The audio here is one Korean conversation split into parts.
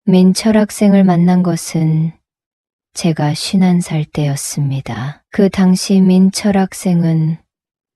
민철 학생을 만난 것은 제가 51살 때였습니다. 그 당시 민철 학생은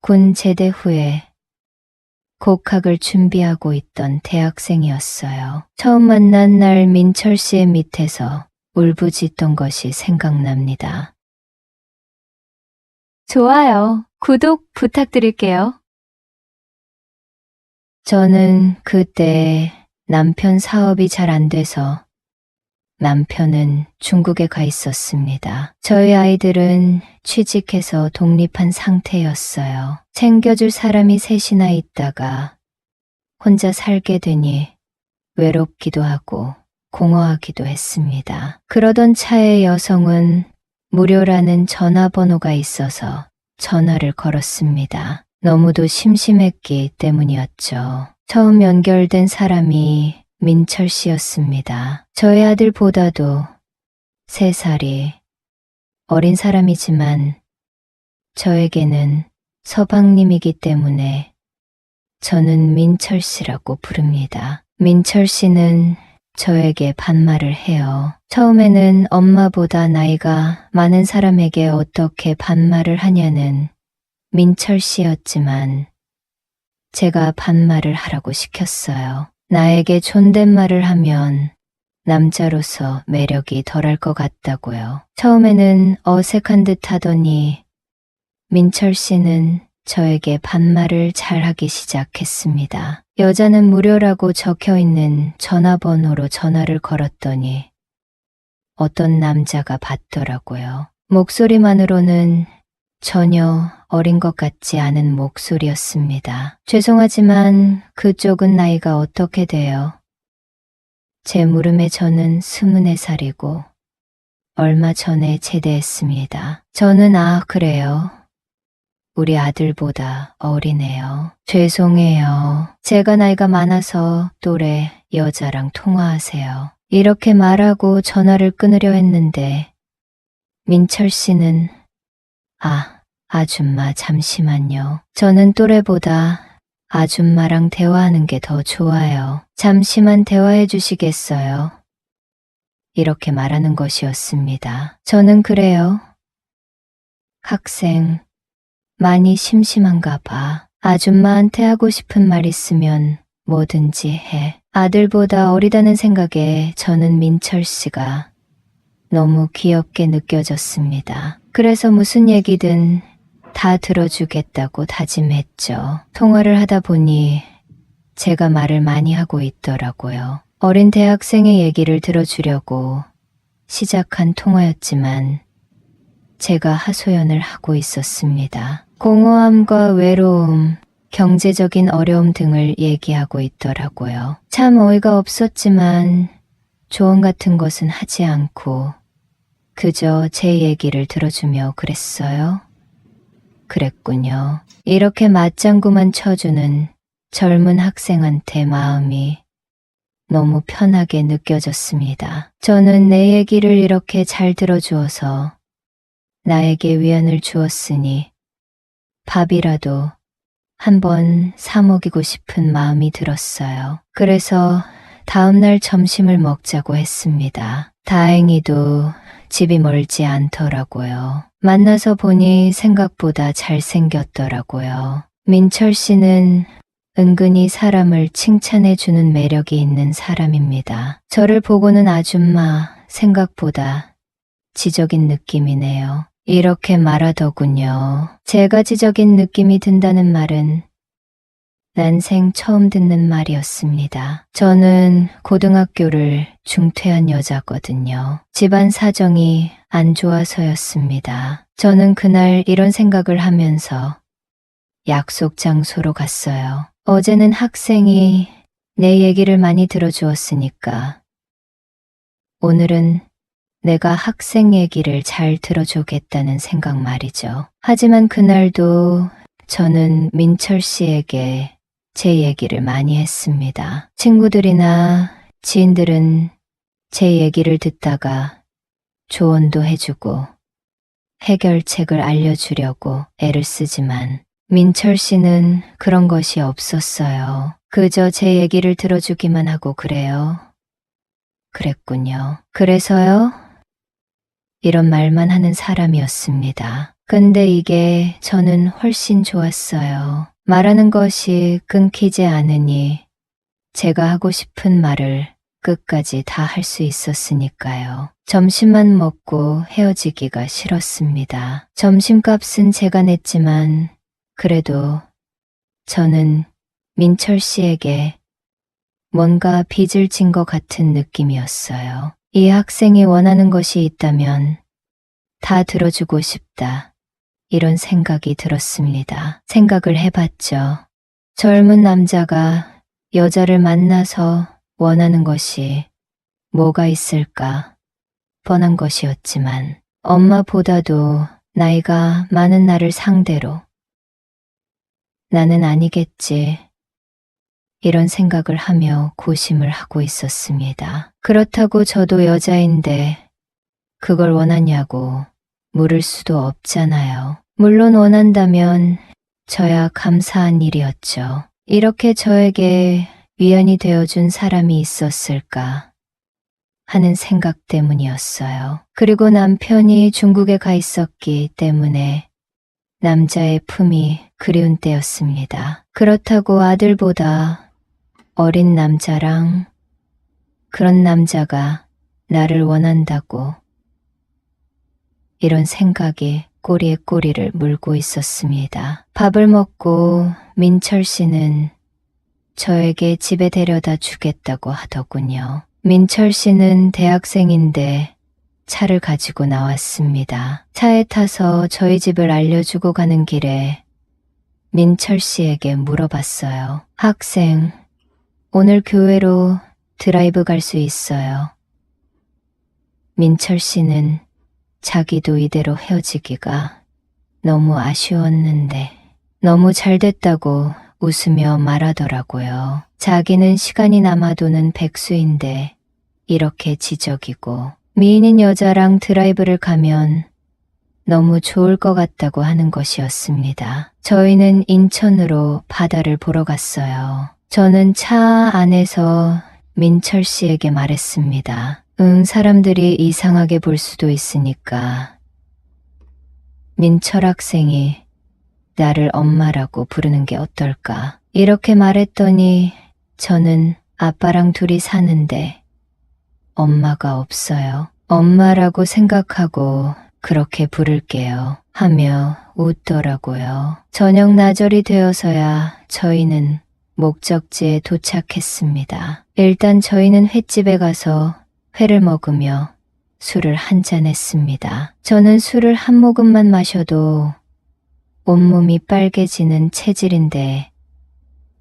군 제대 후에 곡학을 준비하고 있던 대학생이었어요. 처음 만난 날 민철 씨의 밑에서 울부짖던 것이 생각납니다. 좋아요. 구독 부탁드릴게요. 저는 그때 남편 사업이 잘 안 돼서 남편은 중국에 가 있었습니다. 저희 아이들은 취직해서 독립한 상태였어요. 챙겨줄 사람이 셋이나 있다가 혼자 살게 되니 외롭기도 하고 공허하기도 했습니다. 그러던 차에 여성은 무료라는 전화번호가 있어서 전화를 걸었습니다. 너무도 심심했기 때문이었죠. 처음 연결된 사람이 민철 씨였습니다. 저희 아들보다도 3살이 어린 사람이지만 저에게는 서방님이기 때문에 저는 민철 씨라고 부릅니다. 민철 씨는 저에게 반말을 해요. 처음에는 엄마보다 나이가 많은 사람에게 어떻게 반말을 하냐는 민철 씨였지만 제가 반말을 하라고 시켰어요. 나에게 존댓말을 하면 남자로서 매력이 덜할 것 같다고요. 처음에는 어색한 듯 하더니 민철 씨는 저에게 반말을 잘하기 시작했습니다. 여자는 무료라고 적혀 있는 전화번호로 전화를 걸었더니 어떤 남자가 받더라고요. 목소리만으로는 전혀 어린 것 같지 않은 목소리였습니다. 죄송하지만 그쪽은 나이가 어떻게 돼요? 제 물음에 저는 24살이고 얼마 전에 제대했습니다. 저는 그래요. 우리 아들보다 어리네요. 죄송해요. 제가 나이가 많아서 또래 여자랑 통화하세요. 이렇게 말하고 전화를 끊으려 했는데 민철 씨는 아줌마 잠시만요. 저는 또래보다 아줌마랑 대화하는 게 더 좋아요. 잠시만 대화해 주시겠어요? 이렇게 말하는 것이었습니다. 저는 그래요. 학생, 많이 심심한가 봐. 아줌마한테 하고 싶은 말 있으면 뭐든지 해. 아들보다 어리다는 생각에 저는 민철 씨가 너무 귀엽게 느껴졌습니다. 그래서 무슨 얘기든 다 들어주겠다고 다짐했죠. 통화를 하다 보니 제가 말을 많이 하고 있더라고요. 어린 대학생의 얘기를 들어주려고 시작한 통화였지만 제가 하소연을 하고 있었습니다. 공허함과 외로움, 경제적인 어려움 등을 얘기하고 있더라고요. 참 어이가 없었지만 조언 같은 것은 하지 않고 그저 제 얘기를 들어주며 그랬어요. 그랬군요. 이렇게 맞장구만 쳐주는 젊은 학생한테 마음이 너무 편하게 느껴졌습니다. 저는 내 얘기를 이렇게 잘 들어주어서 나에게 위안을 주었으니 밥이라도 한번 사 먹이고 싶은 마음이 들었어요. 그래서 다음날 점심을 먹자고 했습니다. 다행히도 집이 멀지 않더라고요. 만나서 보니 생각보다 잘생겼더라고요. 민철 씨는 은근히 사람을 칭찬해주는 매력이 있는 사람입니다. 저를 보고는 아줌마 생각보다 지적인 느낌이네요. 이렇게 말하더군요. 제가 지적인 느낌이 든다는 말은 난생 처음 듣는 말이었습니다. 저는 고등학교를 중퇴한 여자거든요. 집안 사정이 안 좋아서였습니다. 저는 그날 이런 생각을 하면서 약속 장소로 갔어요. 어제는 학생이 내 얘기를 많이 들어주었으니까 오늘은 내가 학생 얘기를 잘 들어주겠다는 생각 말이죠. 하지만 그날도 저는 민철 씨에게 제 얘기를 많이 했습니다. 친구들이나 지인들은 제 얘기를 듣다가 조언도 해주고 해결책을 알려주려고 애를 쓰지만 민철 씨는 그런 것이 없었어요. 그저 제 얘기를 들어주기만 하고 그래요. 그랬군요. 그래서요? 이런 말만 하는 사람이었습니다. 근데 이게 저는 훨씬 좋았어요. 말하는 것이 끊기지 않으니 제가 하고 싶은 말을 끝까지 다 할 수 있었으니까요. 점심만 먹고 헤어지기가 싫었습니다. 점심값은 제가 냈지만 그래도 저는 민철 씨에게 뭔가 빚을 진 것 같은 느낌이었어요. 이 학생이 원하는 것이 있다면 다 들어주고 싶다. 이런 생각이 들었습니다. 생각을 해봤죠. 젊은 남자가 여자를 만나서 원하는 것이 뭐가 있을까? 뻔한 것이었지만 엄마보다도 나이가 많은 나를 상대로 나는 아니겠지. 이런 생각을 하며 고심을 하고 있었습니다. 그렇다고 저도 여자인데 그걸 원하냐고 물을 수도 없잖아요. 물론 원한다면 저야 감사한 일이었죠. 이렇게 저에게 위안이 되어준 사람이 있었을까 하는 생각 때문이었어요. 그리고 남편이 중국에 가 있었기 때문에 남자의 품이 그리운 때였습니다. 그렇다고 아들보다 어린 남자랑 그런 남자가 나를 원한다고 이런 생각이 꼬리에 꼬리를 물고 있었습니다. 밥을 먹고 민철 씨는 저에게 집에 데려다 주겠다고 하더군요. 민철 씨는 대학생인데 차를 가지고 나왔습니다. 차에 타서 저희 집을 알려주고 가는 길에 민철 씨에게 물어봤어요. 학생, 오늘 교회로 드라이브 갈 수 있어요. 민철 씨는 자기도 이대로 헤어지기가 너무 아쉬웠는데 너무 잘 됐다고 웃으며 말하더라고요. 자기는 시간이 남아도는 백수인데 이렇게 지적이고 미인인 여자랑 드라이브를 가면 너무 좋을 것 같다고 하는 것이었습니다. 저희는 인천으로 바다를 보러 갔어요. 저는 차 안에서 민철 씨에게 말했습니다. 사람들이 이상하게 볼 수도 있으니까 민철 학생이 나를 엄마라고 부르는 게 어떨까? 이렇게 말했더니 저는 아빠랑 둘이 사는데 엄마가 없어요. 엄마라고 생각하고 그렇게 부를게요. 하며 웃더라고요. 저녁 나절이 되어서야 저희는 목적지에 도착했습니다. 일단 저희는 횟집에 가서 회를 먹으며 술을 한잔 했습니다. 저는 술을 한 모금만 마셔도 온몸이 빨개지는 체질인데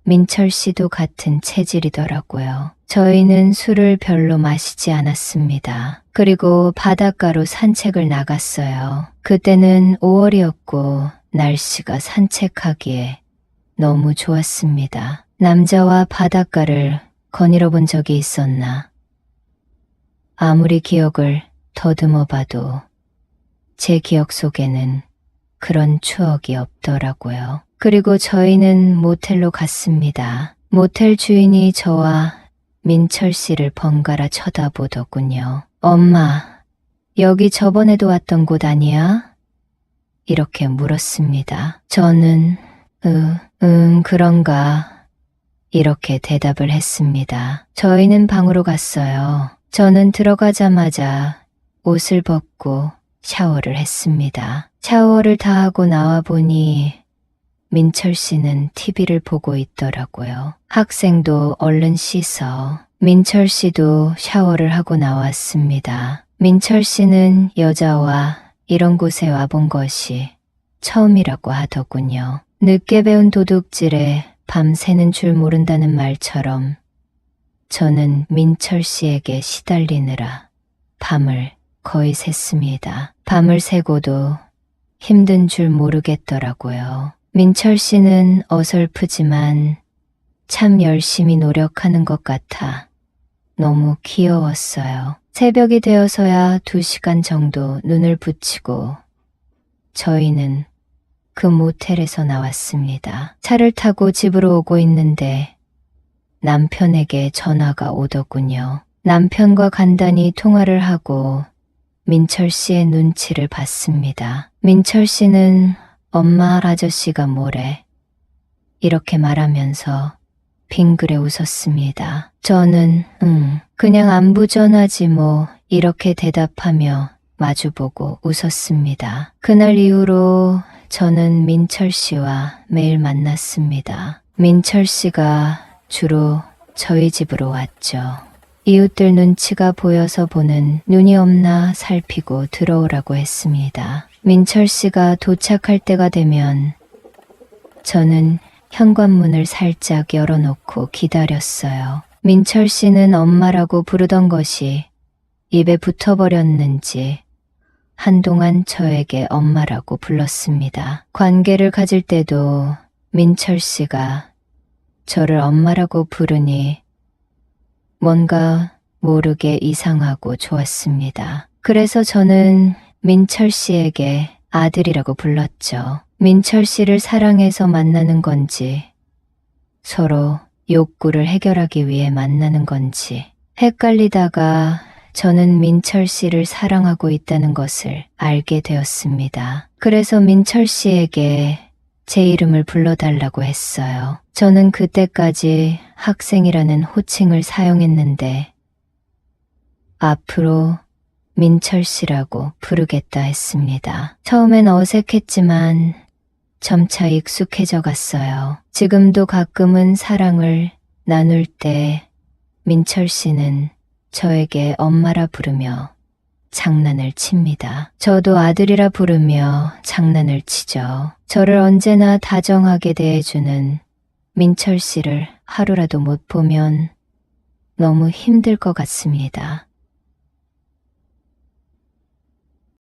민철 씨도 같은 체질이더라고요. 저희는 술을 별로 마시지 않았습니다. 그리고 바닷가로 산책을 나갔어요. 그때는 5월이었고 날씨가 산책하기에 너무 좋았습니다. 남자와 바닷가를 거닐어 본 적이 있었나? 아무리 기억을 더듬어 봐도 제 기억 속에는 그런 추억이 없더라고요. 그리고 저희는 모텔로 갔습니다. 모텔 주인이 저와 민철 씨를 번갈아 쳐다보더군요. 엄마, 여기 저번에도 왔던 곳 아니야? 이렇게 물었습니다. 저는 그런가 이렇게 대답을 했습니다. 저희는 방으로 갔어요. 저는 들어가자마자 옷을 벗고 샤워를 했습니다. 샤워를 다 하고 나와 보니 민철 씨는 TV를 보고 있더라고요. 학생도 얼른 씻어. 민철 씨도 샤워를 하고 나왔습니다. 민철 씨는 여자와 이런 곳에 와본 것이 처음이라고 하더군요. 늦게 배운 도둑질에 밤새는 줄 모른다는 말처럼 저는 민철 씨에게 시달리느라 밤을 거의 샜습니다. 밤을 새고도 힘든 줄 모르겠더라고요. 민철 씨는 어설프지만 참 열심히 노력하는 것 같아 너무 귀여웠어요. 새벽이 되어서야 2시간 정도 눈을 붙이고 저희는 그 모텔에서 나왔습니다. 차를 타고 집으로 오고 있는데 남편에게 전화가 오더군요. 남편과 간단히 통화를 하고 민철 씨의 눈치를 봤습니다. 민철 씨는 엄마 아저씨가 뭐래? 이렇게 말하면서 빙그레 웃었습니다. 저는 그냥 안부 전하지 뭐 이렇게 대답하며 마주보고 웃었습니다. 그날 이후로 저는 민철 씨와 매일 만났습니다. 민철 씨가 주로 저희 집으로 왔죠. 이웃들 눈치가 보여서 보는 눈이 없나 살피고 들어오라고 했습니다. 민철 씨가 도착할 때가 되면 저는 현관문을 살짝 열어놓고 기다렸어요. 민철 씨는 엄마라고 부르던 것이 입에 붙어버렸는지 한동안 저에게 엄마라고 불렀습니다. 관계를 가질 때도 민철 씨가 저를 엄마라고 부르니 뭔가 모르게 이상하고 좋았습니다. 그래서 저는 민철 씨에게 아들이라고 불렀죠. 민철 씨를 사랑해서 만나는 건지 서로 욕구를 해결하기 위해 만나는 건지 헷갈리다가 저는 민철 씨를 사랑하고 있다는 것을 알게 되었습니다. 그래서 민철 씨에게 제 이름을 불러달라고 했어요. 저는 그때까지 학생이라는 호칭을 사용했는데 앞으로 민철 씨라고 부르겠다 했습니다. 처음엔 어색했지만 점차 익숙해져 갔어요. 지금도 가끔은 사랑을 나눌 때 민철 씨는 저에게 엄마라 부르며 장난을 칩니다. 저도 아들이라 부르며 장난을 치죠. 저를 언제나 다정하게 대해주는 민철 씨를 하루라도 못 보면 너무 힘들 것 같습니다.